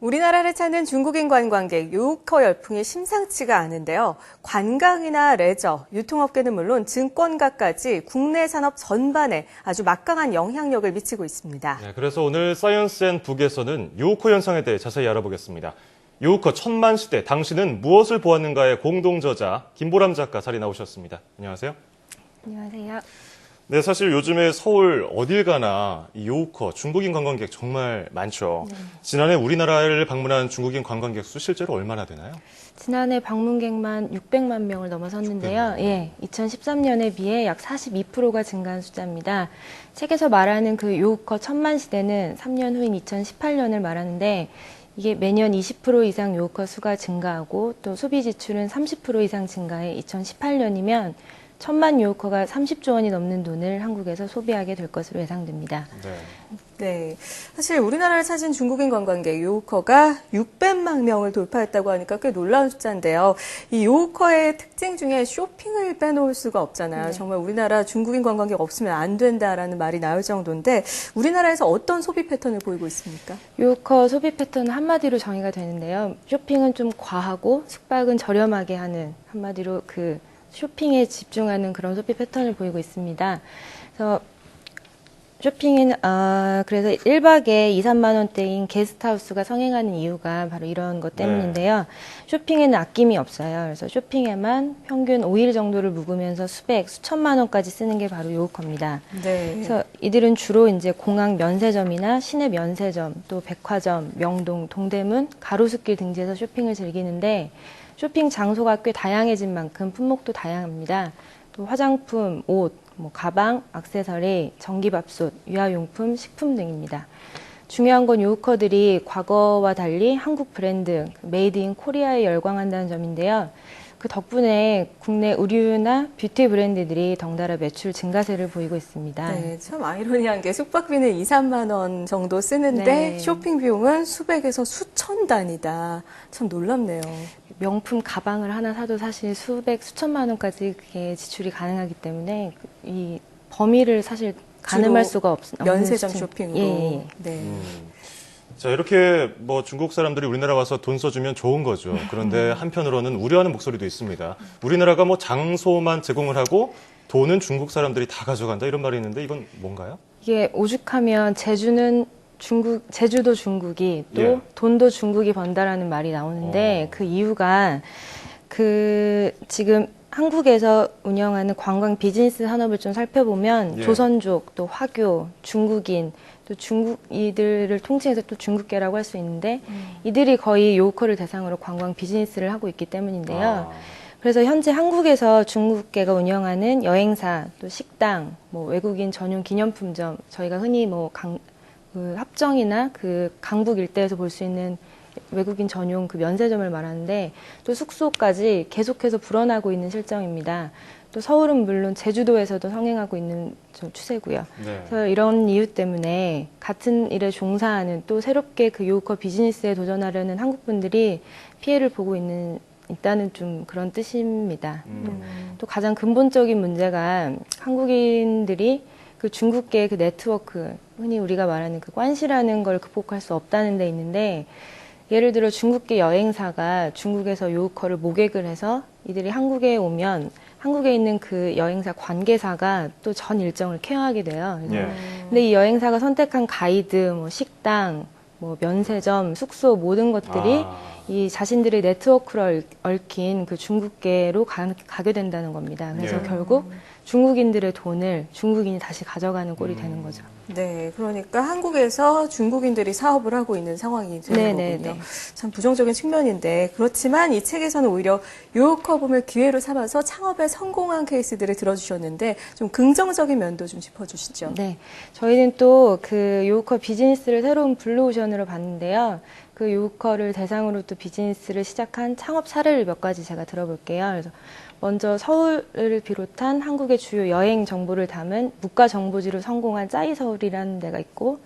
우리나라를 찾는 중국인 관광객 요우커 열풍이 심상치가 않은데요. 관광이나 레저, 유통업계는 물론 증권가까지 국내 산업 전반에 아주 막강한 영향력을 미치고 있습니다. 네, 그래서 오늘 사이언스 앤 북에서는 요우커 현상에 대해 자세히 알아보겠습니다. 요우커 천만 시대, 당신은 무엇을 보았는가의 공동 저자 김보람 작가 자리 나오셨습니다. 안녕하세요. 안녕하세요. 네, 사실 요즘에 서울 어딜 가나 이 요우커 중국인 관광객 정말 많죠. 네. 지난해 우리나라를 방문한 중국인 관광객 수 실제로 얼마나 되나요? 지난해 방문객만 600만 명을 넘어섰는데요. 2013년에 비해 약 42%가 증가한 숫자입니다. 책에서 말하는 그 요우커 천만 시대는 3년 후인 2018년을 말하는데 이게 매년 20% 이상 요우커 수가 증가하고 또 소비 지출은 30% 이상 증가해 2018년이면 천만 요우커가 30조 원이 넘는 돈을 한국에서 소비하게 될 것으로 예상됩니다. 네, 사실 우리나라를 찾은 중국인 관광객 요우커가 600만 명을 돌파했다고 하니까 꽤 놀라운 숫자인데요. 이 요우커의 특징 중에 쇼핑을 빼놓을 수가 없잖아요. 네. 정말 우리나라 중국인 관광객 없으면 안 된다라는 말이 나올 정도인데 우리나라에서 어떤 소비 패턴을 보이고 있습니까? 요우커 소비 패턴은 한마디로 정의가 되는데요. 쇼핑은 좀 과하고 숙박은 저렴하게 하는 한마디로 그 쇼핑에 집중하는 그런 소비 패턴을 보이고 있습니다. 그래서 쇼핑은 그래서 1박에 2, 3만 원대인 게스트하우스가 성행하는 이유가 바로 이런 것 때문인데요. 쇼핑에는 아낌이 없어요. 그래서 쇼핑에만 평균 5일 정도를 묵으면서 수천만 원까지 쓰는 게 바로 요우커입니다. 네. 그래서 이들은 주로 이제 공항 면세점이나 시내 면세점, 또 백화점, 명동, 동대문, 가로수길 등지에서 쇼핑을 즐기는데 쇼핑 장소가 꽤 다양해진 만큼 품목도 다양합니다. 또 화장품, 옷, 가방, 액세서리, 전기밥솥, 유아용품, 식품 등입니다. 중요한 건 요우커들이 과거와 달리 한국 브랜드, 메이드 인 코리아에 열광한다는 점인데요. 그 덕분에 국내 의류나 뷰티 브랜드들이 덩달아 매출 증가세를 보이고 있습니다. 네, 참 아이러니한 게 숙박비는 2, 3만 원 정도 쓰는데 네. 쇼핑 비용은 수백에서 수천 단위다. 참 놀랍네요. 명품 가방을 하나 사도 사실 수천만 원까지 그게 지출이 가능하기 때문에 이 범위를 사실 가늠할 수가 없는 면세점 수준. 쇼핑으로. 예. 네. 자, 이렇게 중국 사람들이 우리나라 와서 돈 써주면 좋은 거죠. 그런데 한편으로는 우려하는 목소리도 있습니다. 우리나라가 장소만 제공을 하고 돈은 중국 사람들이 다 가져간다 이런 말이 있는데 이건 뭔가요? 이게 오죽하면 제주도 중국이 또 예. 돈도 중국이 번다라는 말이 나오는데 그 이유가 지금 한국에서 운영하는 관광 비즈니스 산업을 좀 살펴보면 조선족, 또 화교, 중국인, 또 이들을 통칭해서 또 중국계라고 할 수 있는데 이들이 거의 요우커를 대상으로 관광 비즈니스를 하고 있기 때문인데요. 그래서 현재 한국에서 중국계가 운영하는 여행사, 또 식당, 외국인 전용 기념품점, 저희가 흔히 그 합정이나 그 강북 일대에서 볼 수 있는 외국인 전용 그 면세점을 말하는데 또 숙소까지 계속해서 불어나고 있는 실정입니다. 또 서울은 물론 제주도에서도 성행하고 있는 추세고요. 그래서 이런 이유 때문에 같은 일에 종사하는 또 새롭게 그 요우커 비즈니스에 도전하려는 한국 분들이 피해를 보고 있다는 좀 그런 뜻입니다. 또 가장 근본적인 문제가 한국인들이 그 중국계 그 네트워크, 흔히 우리가 말하는 그 관시라는 걸 극복할 수 없다는 데 있는데 예를 들어 중국계 여행사가 중국에서 요우커를 모객을 해서 이들이 한국에 오면 한국에 있는 그 여행사 관계사가 또 전 일정을 케어하게 돼요. 근데 이 여행사가 선택한 가이드, 식당, 면세점, 숙소 모든 것들이 이 자신들의 네트워크를 얽힌 그 중국계로 가게 된다는 겁니다. 그래서 결국 중국인들의 돈을 중국인이 다시 가져가는 꼴이 되는 거죠. 네, 그러니까 한국에서 중국인들이 사업을 하고 있는 상황이 되는 거군요. 참 부정적인 측면인데 그렇지만 이 책에서는 오히려 요우커 붐을 기회로 삼아서 창업에 성공한 케이스들을 들어주셨는데 좀 긍정적인 면도 좀 짚어주시죠. 네, 저희는 또 그 요우커 비즈니스를 새로운 블루오션으로 봤는데요. 그 요우커를 대상으로 또 비즈니스를 시작한 창업 사례를 몇 가지 제가 들어볼게요. 그래서 먼저 서울을 비롯한 한국의 주요 여행 정보를 담은 국가정보지로 성공한 짜이서울이라는 데가 있고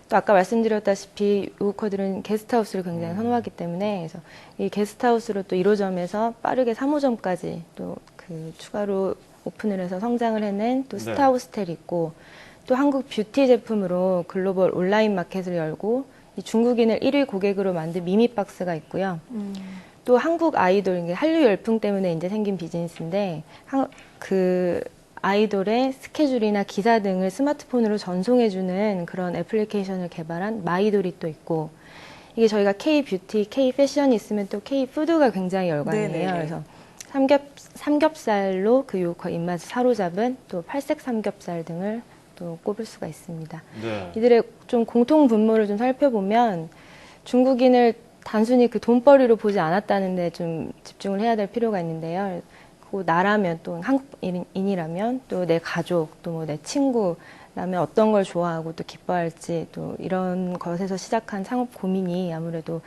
또 아까 말씀드렸다시피 요우커들은 게스트하우스를 굉장히 선호하기 때문에 그래서 이 게스트하우스로 또 1호점에서 빠르게 3호점까지 또 그 추가로 오픈을 해서 성장을 해낸 또 스타호스텔이 있고 또 한국 뷰티 제품으로 글로벌 온라인 마켓을 열고 이 중국인을 1위 고객으로 만든 미미박스가 있고요. 또 한국 아이돌, 이게 한류 열풍 때문에 이제 생긴 비즈니스인데, 그 아이돌의 스케줄이나 기사 등을 스마트폰으로 전송해주는 그런 애플리케이션을 개발한 마이돌이 또 있고, 이게 저희가 K-뷰티, K-패션이 있으면 또 K-푸드가 굉장히 열광이에요. 네네네. 그래서 삼겹살로 그 요커 입맛을 사로잡은 또 팔색 삼겹살 등을 또 꼽을 수가 있습니다. 네. 이들의 좀 공통 분모를 좀 살펴보면 중국인을 단순히 그 돈벌이로 보지 않았다는 데 좀 집중을 해야 될 필요가 있는데요. 그 나라면 또 한국인이라면 또 내 가족, 또 뭐 내 친구라면 어떤 걸 좋아하고 또 기뻐할지 또 이런 것에서 시작한 상업 고민이 아무래도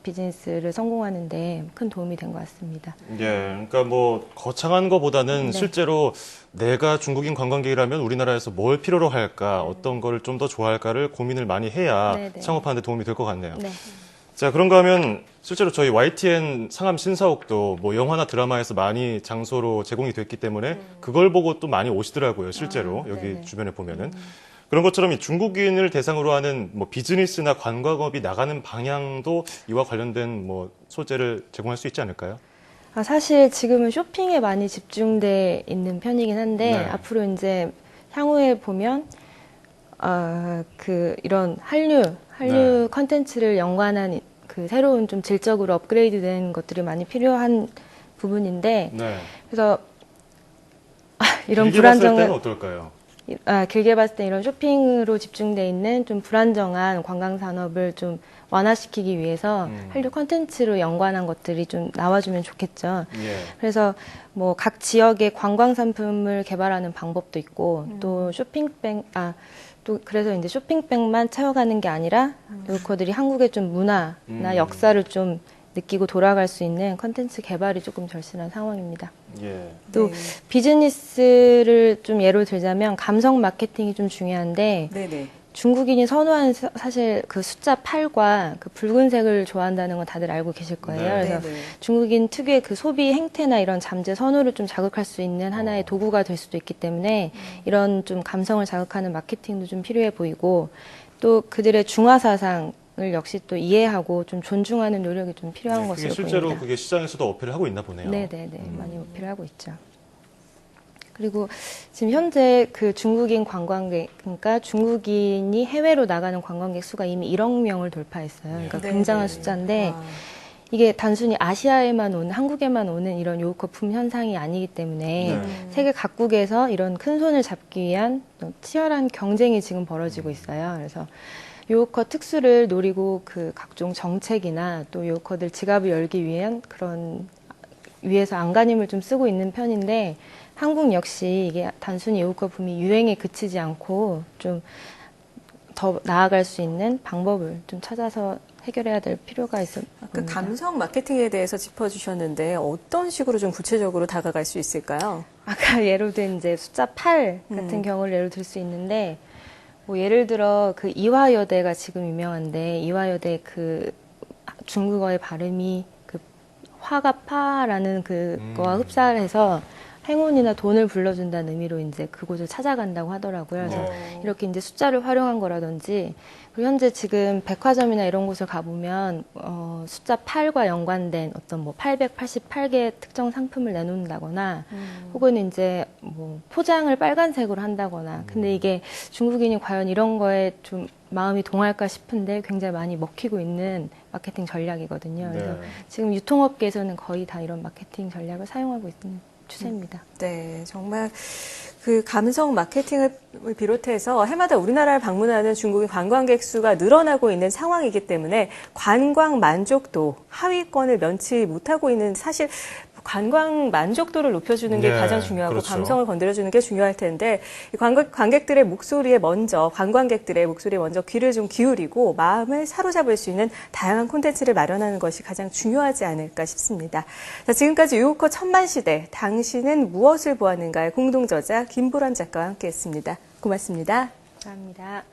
비즈니스를 성공하는 데 큰 도움이 된 것 같습니다. 예, 그러니까 뭐 거창한 것보다는 네. 실제로 내가 중국인 관광객이라면 우리나라에서 뭘 필요로 할까, 어떤 걸 좀 더 좋아할까를 고민을 많이 해야 네네. 창업하는 데 도움이 될 것 같네요. 네. 자, 그런가 하면 실제로 저희 YTN 상암 신사옥도 뭐 영화나 드라마에서 많이 장소로 제공이 됐기 때문에 그걸 보고 또 많이 오시더라고요, 실제로. 여기 네네. 주변에 보면은. 그런 것처럼 이 중국인을 대상으로 하는 뭐 비즈니스나 관광업이 나가는 방향도 이와 관련된 뭐 소재를 제공할 수 있지 않을까요? 사실 지금은 쇼핑에 많이 집중돼 있는 편이긴 한데 네. 앞으로 이제 향후에 보면 이런 한류 네. 컨텐츠를 연관한 그 새로운 좀 질적으로 업그레이드된 것들이 많이 필요한 부분인데 네. 그래서 이런 길게 봤을 때는 불안정한 어떨까요? 길게 봤을 때 이런 쇼핑으로 집중돼 있는 좀 불안정한 관광 산업을 좀 완화시키기 위해서 한류 컨텐츠로 연관한 것들이 좀 나와주면 좋겠죠. 예. 그래서 뭐 각 지역의 관광 상품을 개발하는 방법도 있고 또 또 그래서 이제 쇼핑백만 채워가는 게 아니라 요커들이 한국의 좀 문화나 역사를 좀 느끼고 돌아갈 수 있는 컨텐츠 개발이 조금 절실한 상황입니다. 예. 또 네. 비즈니스를 좀 예로 들자면 감성 마케팅이 좀 중요한데 네네. 중국인이 선호하는 사실 그 숫자 8과 그 붉은색을 좋아한다는 건 다들 알고 계실 거예요. 네. 그래서 네네. 중국인 특유의 그 소비 행태나 이런 잠재 선호를 좀 자극할 수 있는 하나의 도구가 될 수도 있기 때문에 이런 좀 감성을 자극하는 마케팅도 좀 필요해 보이고 또 그들의 중화 사상을 역시 또 이해하고 좀 존중하는 노력이 좀 필요한 네, 그게 것으로 실제로 보입니다. 그게 시장에서도 어필을 하고 있나 보네요. 네네네. 많이 어필을 하고 있죠. 그리고 지금 현재 그 중국인 관광객, 그러니까 중국인이 해외로 나가는 관광객 수가 이미 1억 명을 돌파했어요. 그러니까 네. 굉장한 네네. 숫자인데 아. 이게 단순히 아시아에만 오는, 한국에만 오는 이런 요커품 현상이 아니기 때문에 네. 세계 각국에서 이런 큰 손을 잡기 위한 치열한 경쟁이 지금 벌어지고 있어요. 그래서 요커 특수를 노리고 그 각종 정책이나 또 요커들 지갑을 열기 위한 그런 위해서 안간힘을 좀 쓰고 있는 편인데 한국 역시 이게 단순히 요커 붐이 유행에 그치지 않고 좀 더 나아갈 수 있는 방법을 좀 찾아서 해결해야 될 필요가 있습니다. 그 감성 마케팅에 대해서 짚어주셨는데 어떤 식으로 좀 구체적으로 다가갈 수 있을까요? 아까 예로 든 이제 숫자 8 같은 경우를 예로 들 수 있는데 뭐 예를 들어 그 이화여대가 지금 유명한데 이화여대 그 중국어의 발음이 그 화가 파라는 그거와 흡사를 해서 행운이나 돈을 불러준다는 의미로 이제 그곳을 찾아간다고 하더라고요. 그래서 이렇게 이제 숫자를 활용한 거라든지 그리고 현재 지금 백화점이나 이런 곳을 가보면 숫자 8과 연관된 어떤 뭐 888개의 특정 상품을 내놓는다거나 혹은 이제 뭐 포장을 빨간색으로 한다거나 근데 이게 중국인이 과연 이런 거에 좀 마음이 동할까 싶은데 굉장히 많이 먹히고 있는 마케팅 전략이거든요. 그래서 네. 지금 유통업계에서는 거의 다 이런 마케팅 전략을 사용하고 있는 추세입니다. 네, 정말 그 감성 마케팅을 비롯해서 해마다 우리나라를 방문하는 중국인 관광객 수가 늘어나고 있는 상황이기 때문에 관광 만족도 하위권을 면치 못하고 있는 사실 관광 만족도를 높여주는 게 네, 가장 중요하고 그렇죠. 감성을 건드려주는 게 중요할 텐데 관객들의 목소리에 먼저 관광객들의 목소리에 먼저 귀를 좀 기울이고 마음을 사로잡을 수 있는 다양한 콘텐츠를 마련하는 것이 가장 중요하지 않을까 싶습니다. 자, 지금까지 요커 천만시대 당신은 무엇을 보았는가의 공동저자 김보람 작가와 함께했습니다. 고맙습니다. 감사합니다.